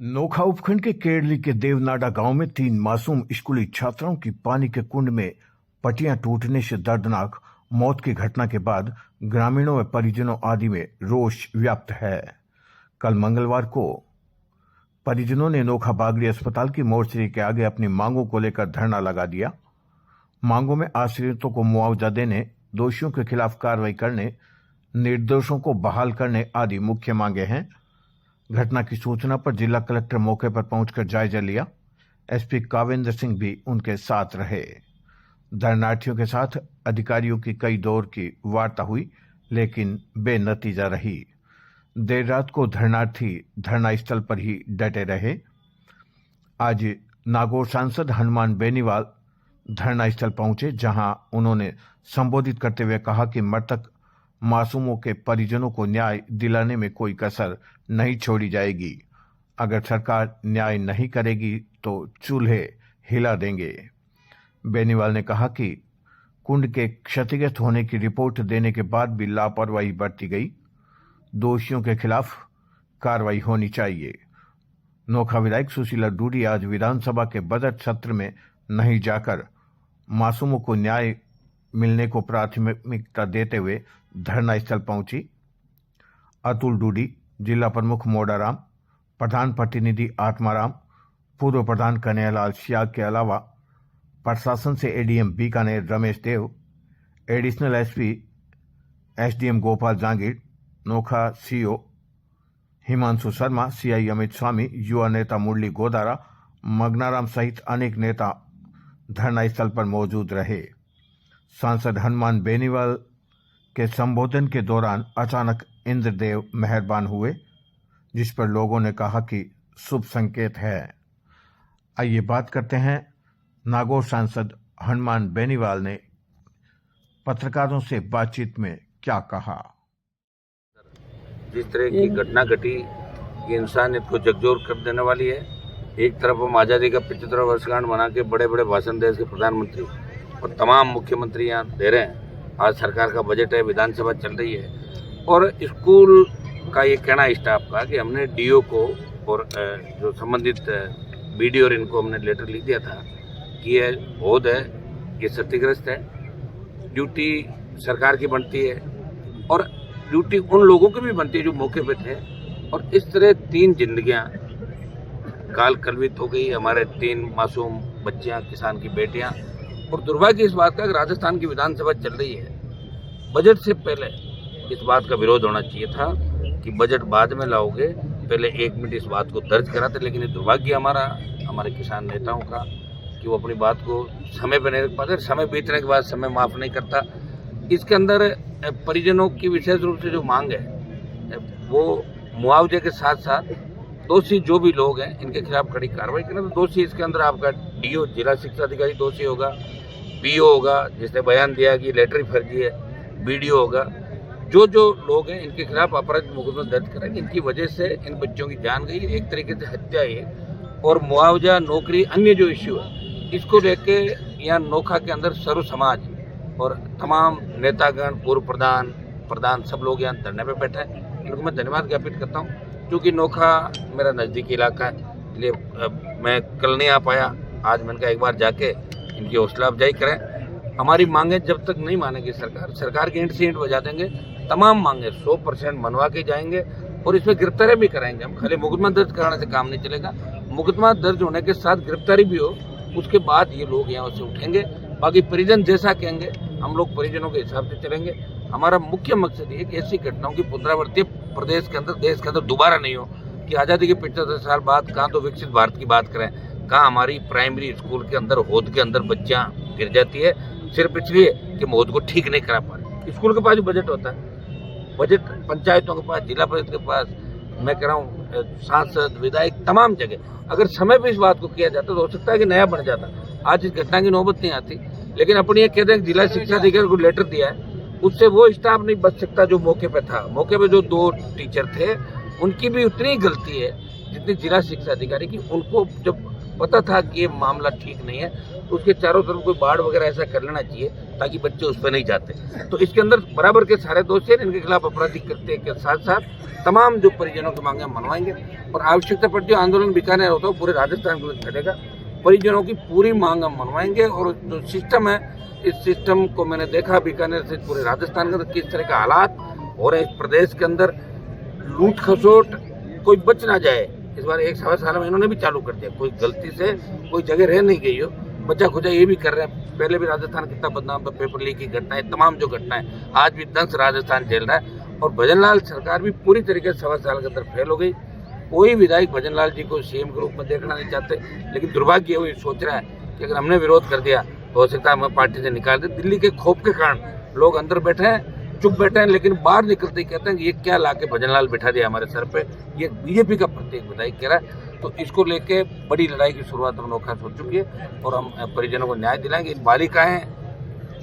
नोखा उपखंड के केरली के देवनाडा गांव में 3 मासूम स्कूली छात्राओं की पानी के कुंड में पट्टियां टूटने से दर्दनाक मौत की घटना के बाद ग्रामीणों व परिजनों आदि में रोष व्याप्त है। कल मंगलवार को परिजनों ने नोखा बागड़ी अस्पताल की मोर्चरी के आगे अपनी मांगों को लेकर धरना लगा दिया। मांगों में आश्रितों को मुआवजा देने, दोषियों के खिलाफ कार्रवाई करने, निर्दोषों को बहाल करने आदि मुख्य मांगे हैं। घटना की सूचना पर जिला कलेक्टर मौके पर पहुंचकर जायजा लिया। एसपी कावेंद्र सिंह भी उनके साथ रहे। धरनार्थियों के साथ अधिकारियों की कई दौर की वार्ता हुई, लेकिन बेनतीजा रही। देर रात को धरनार्थी धरना स्थल पर ही डटे रहे। आज नागौर सांसद हनुमान बेनीवाल धरना स्थल पहुंचे, जहां उन्होंने संबोधित करते हुए कहा कि मृतक मासूमों के परिजनों को न्याय दिलाने में कोई कसर नहीं छोड़ी जाएगी। अगर सरकार न्याय नहीं करेगी तो चूल्हे हिला देंगे। बेनीवाल ने कहा कि कुंड के क्षतिग्रस्त होने की रिपोर्ट देने के बाद भी लापरवाही बरती गई। दोषियों के खिलाफ कार्रवाई होनी चाहिए। नोखा विधायक सुशीला डूडी आज विधानसभा के बजट सत्र में नहीं जाकर मासूमों को न्याय मिलने को प्राथमिकता देते हुए धरना स्थल पहुंची। अतुल डूडी, जिला प्रमुख मोडाराम, प्रधान प्रतिनिधि आत्माराम, पूर्व प्रधान कन्हैयालाल सियाग के अलावा प्रशासन से ADM Bikaner Ramesh Dev, additional SP SDM Gopal Jangir, Nokha CO Himanshu Sharma, CI Amit Swami, युवा नेता मुरली गोदारा, मगनाराम सहित अनेक नेता धरना स्थल पर मौजूद रहे। सांसद हनुमान बेनीवाल के संबोधन के दौरान अचानक इंद्रदेव मेहरबान हुए, जिस पर लोगों ने कहा कि शुभ संकेत है। आइए बात करते हैं नागौर सांसद हनुमान बेनीवाल ने पत्रकारों से बातचीत में क्या कहा। जिस तरह की घटना घटी ये इंसानियत को झकझोर कर देने वाली है। एक तरफ हम आज़ादी का 75वां वर्षगांठ मना के बड़े बड़े भाषण देश के प्रधानमंत्री और तमाम मुख्यमंत्री यहाँ दे रहे हैं। आज सरकार का बजट है, विधानसभा चल रही है और स्कूल का ये कहना स्टाफ का कि हमने डीओ को और जो संबंधित बीडीओ और इनको हमने लेटर लिख दिया था कि ये बोध है, ये क्षतिग्रस्त है, ड्यूटी सरकार की बनती है और ड्यूटी उन लोगों की भी बनती है जो मौके पे थे। और इस तरह 3 जिंदगियां काल कलवित हो गई। हमारे 3 मासूम बच्चियां, किसान की बेटियां। और दुर्भाग्य इस बात का कि राजस्थान की विधानसभा चल रही है। बजट से पहले इस बात का विरोध होना चाहिए था कि बजट बाद में लाओगे, पहले 1 मिनट इस बात को दर्ज कराते। लेकिन ये दुर्भाग्य हमारे किसान नेताओं का कि वो अपनी बात को समय पर नहीं रख पाते। समय बीतने के बाद समय माफ नहीं करता। इसके अंदर परिजनों की विशेष रूप से जो मांग है वो मुआवजे के साथ साथ दोषी जो भी लोग हैं इनके खिलाफ कड़ी कार्रवाई करें। तो दोषी इसके अंदर आपका डीओ, जिला शिक्षा अधिकारी दोषी होगा, पीओ होगा जिसने बयान दिया कि लेटर फर्जी है, बीडीओ होगा। जो लोग हैं इनके खिलाफ अपराध मुकदमा दर्ज करेंगे। इनकी वजह से इन बच्चों की जान गई, एक तरीके से हत्या है। और मुआवजा, नौकरी, अन्य जो इश्यू है इसको लेके यहाँ नोखा के अंदर सर्व समाज और तमाम नेतागण, पूर्व प्रधान सब लोग यहाँ धरने पे बैठे हैं। इनको मैं धन्यवाद ज्ञापित करता हूँ क्योंकि नोखा मेरा नज़दीकी इलाका है, इसलिए मैं कल नहीं आ पाया। आज मैंने कहा एक बार जाके इनकी हौसला अफजाई करें। हमारी मांगें जब तक नहीं मानेगी सरकार की ईंट से ईंट बजा देंगे। तमाम मांगें 100% मनवा के जाएंगे और इसमें गिरफ्तारी भी कराएंगे। हम खाली मुकदमा दर्ज कराने से काम नहीं चलेगा। मुकदमा दर्ज होने के साथ गिरफ्तारी भी हो, उसके बाद ये लोग यहाँ से उठेंगे। बाकी परिजन जैसा कहेंगे हम लोग परिजनों के हिसाब से चलेंगे। हमारा मुख्य मकसद ये कि ऐसी घटनाओं की पुनरावृत्ति प्रदेश के अंदर, देश के अंदर दोबारा नहीं हो कि आज़ादी के 75 साल बाद कहाँ तो विकसित भारत की बात करें, कहाँ हमारी प्राइमरी स्कूल के अंदर होद के अंदर बच्चियाँ गिर जाती है सिर्फ इसलिए कि हम होद को ठीक नहीं करा पा रहे। स्कूल के पास जो बजट होता है, बजट पंचायतों के पास, जिला परिषद के पास, मैं कह रहा हूँ सांसद, विधायक, तमाम जगह अगर समय पर इस बात को किया जाता तो हो सकता है कि नया बन जाता। आज इस घटना की नौबत नहीं आती। लेकिन अपनी ये कहते हैं जिला शिक्षा अधिकारी को लेटर दिया है, उससे वो स्टाफ नहीं बच सकता जो मौके पे था। मौके पे जो 2 टीचर थे उनकी भी उतनी गलती है जितनी जिला शिक्षा अधिकारी की। उनको जब पता था कि ये मामला ठीक नहीं है, तो उसके चारों तरफ कोई बाड़ वगैरह ऐसा कर लेना चाहिए ताकि बच्चे उस पर नहीं जाते। तो इसके अंदर बराबर के सारे दोषी हैं, इनके खिलाफ आपराधिक कृत्य के साथ साथ तमाम जो परिजनों की मांगे मनवाएंगे और आवश्यकता पड़ती है आंदोलन बीकानेर होता है पूरे राजस्थान को चलेगा। परिजनों की पूरी मांग हम मनवाएंगे और जो सिस्टम है इस सिस्टम को मैंने देखा बीकानेर से पूरे राजस्थान के अंदर किस तरह के हालात हो रहे हैं। इस प्रदेश के अंदर लूट खसोट कोई बच ना जाए, इस बार 1 साल में इन्होंने भी चालू कर दिया। कोई गलती से कोई जगह रह नहीं गई हो, बचा खुचा ये भी कर रहे हैं। पहले भी राजस्थान कितना बदनाम था, पेपर लीक की घटनाएं, तमाम जो घटनाएं, आज भी दंश राजस्थान झेल रहा है। और भजनलाल सरकार भी पूरी तरीके से 1.25 साल के अंदर फेल हो गई। कोई विधायक भजनलाल जी को सीएम के रूप में देखना नहीं चाहते, लेकिन दुर्भाग्य वो सोच रहा है कि अगर हमने विरोध कर दिया तो हो सकता है हमें पार्टी से निकाल दे। दिल्ली के खौफ के कारण लोग अंदर बैठे हैं, चुप बैठे हैं, लेकिन बाहर निकलते ही कहते हैं कि ये क्या लाके भजनलाल बिठा दिया हमारे सर पे। ये बीजेपी का प्रत्येक विधायक कह रहा है। तो इसको लेके बड़ी लड़ाई की शुरुआत अनोखा हो चुकी है और हम परिजनों को न्याय दिलाएंगे। इन बालिकाएं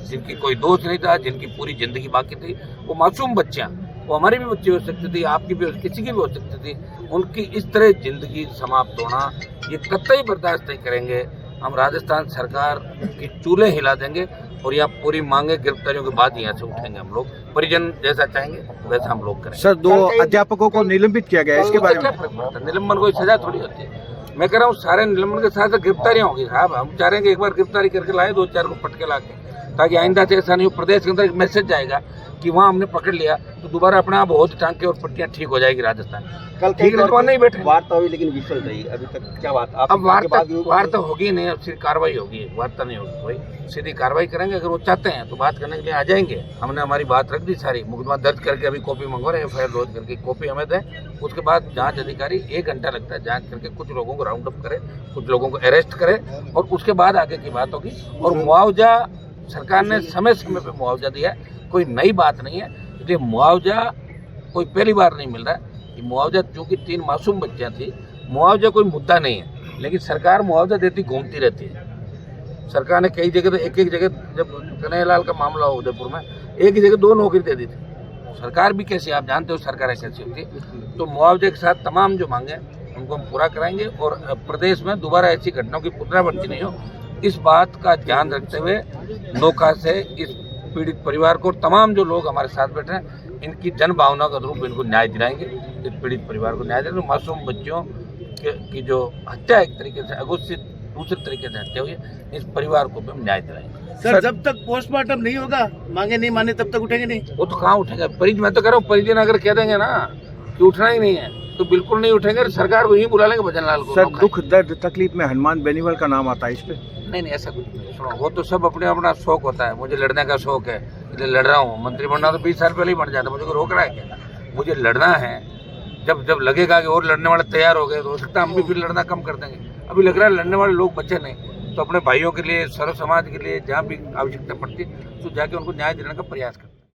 जिनकी कोई दोष नहीं था, जिनकी पूरी जिंदगी बाकी थी, वो मासूम बच्चियां, वो हमारी भी बच्ची हो सकती थी, आपकी भी किसी की भी हो सकती थी, उनकी इस तरह जिंदगी समाप्त होना ये कतई बर्दाश्त नहीं करेंगे। हम राजस्थान सरकार की चूल्हे हिला देंगे और यहाँ पूरी मांगे गिरफ्तारियों के बाद यहाँ से उठेंगे। हम लोग परिजन जैसा चाहेंगे वैसा हम लोग करेंगे। सर, 2 अध्यापकों को निलंबित किया गया है, इसके बारे में निलंबन कोई सजा थोड़ी होती है। मैं कह रहा हूँ सारे निलंबन के साथ गिरफ्तारियां होगी साहब। हम चाह रहे हैं कि एक बार गिरफ्तारी करके लाए 2-4 को पटके ला के, ताकि आइंदा से ऐसा नहीं हो। प्रदेश के अंदर एक मैसेज जाएगा कि वहाँ हमने पकड़ लिया तो दोबारा अपने आप बहुत टांग के और पट्टियां ठीक हो जाएगी राजस्थान। कल ठीक है, नहीं बैठे वार्ता हुई लेकिन विफल रही अभी तक। क्या बात अब वार्ता होगी नहीं, अब सीधी कार्रवाई होगी, वार्ता नहीं होगी। कोई सीधी कार्रवाई करेंगे। अगर वो चाहते हैं तो बात करने के लिए आ जाएंगे। हमने हमारी बात रख दी सारी, मुकदमा दर्ज करके अभी कॉपी मंगवा रहे हैं, FIR दर्ज करके कॉपी हमें दें। उसके बाद जांच अधिकारी 1 घंटा लगता है जांच करके कुछ लोगों को राउंड अप करे, कुछ लोगों को अरेस्ट करे और उसके बाद आगे की बात होगी। और मुआवजा सरकार ने समय समय पे मुआवजा दिया है, कोई नई बात नहीं है। इसलिए मुआवजा कोई पहली बार नहीं मिल रहा है। ये मुआवजा चूंकि 3 मासूम बच्चियां थी, मुआवजा कोई मुद्दा नहीं है, लेकिन सरकार मुआवजा देती घूमती रहती है। सरकार ने कई जगह, एक जगह जब कन्हैयालाल का मामला हो उदयपुर में, एक ही जगह 2 नौकरी दे दी थी। सरकार भी कैसी, आप जानते हो सरकारें कैसी होती है। तो मुआवजे के साथ तमाम जो मांगे उनको हम पूरा कराएंगे और प्रदेश में दोबारा ऐसी घटनाओं की पुनरावृत्ति नहीं हो, इस बात का ध्यान रखते हुए नोखा से इस पीड़ित परिवार को और तमाम जो लोग हमारे साथ बैठे हैं इनकी जन भावना का रूप इनको न्याय दिलाएंगे। इस पीड़ित परिवार को न्याय देंगे। मासूम बच्चियों की जो हत्या एक तरीके से अघोषित दूसरे तरीके से हत्या हुई है, इस परिवार को भी हम न्याय दिलाएंगे। सर, जब तक पोस्टमार्टम नहीं होगा, मांगे नहीं माने, तब तक उठेंगे नहीं। वो तो कहाँ उठेगा परिजन, मैं तो कह रहा हूँ परिजन अगर कह देंगे ना कि उठना ही नहीं है तो बिल्कुल नहीं उठेंगे। सरकार को ही बुला लेंगे भजनलाल को। सर, दुख दर्द तकलीफ में हनुमान बेनीवाल का नाम आता है इस पे? नहीं, ऐसा कुछ नहीं। सुनो, वो तो सब अपने अपना शौक होता है। मुझे लड़ने का शौक है इसलिए लड़ रहा हूँ। मंत्री बनना तो 20 साल पहले ही बन जाता, मुझे रोक रहा है क्या? मुझे लड़ना है। जब लगेगा कि और लड़ने वाले तैयार हो गए तो हो सकता है हम भी फिर लड़ना कम कर देंगे। अभी लग रहा है लड़ने वाले लोग बचे नहीं, तो अपने भाइयों के लिए, सर्व समाज के लिए जहाँ भी आवश्यकता पड़ती है तो जाके उनको न्याय दिलाने का प्रयास करते हैं।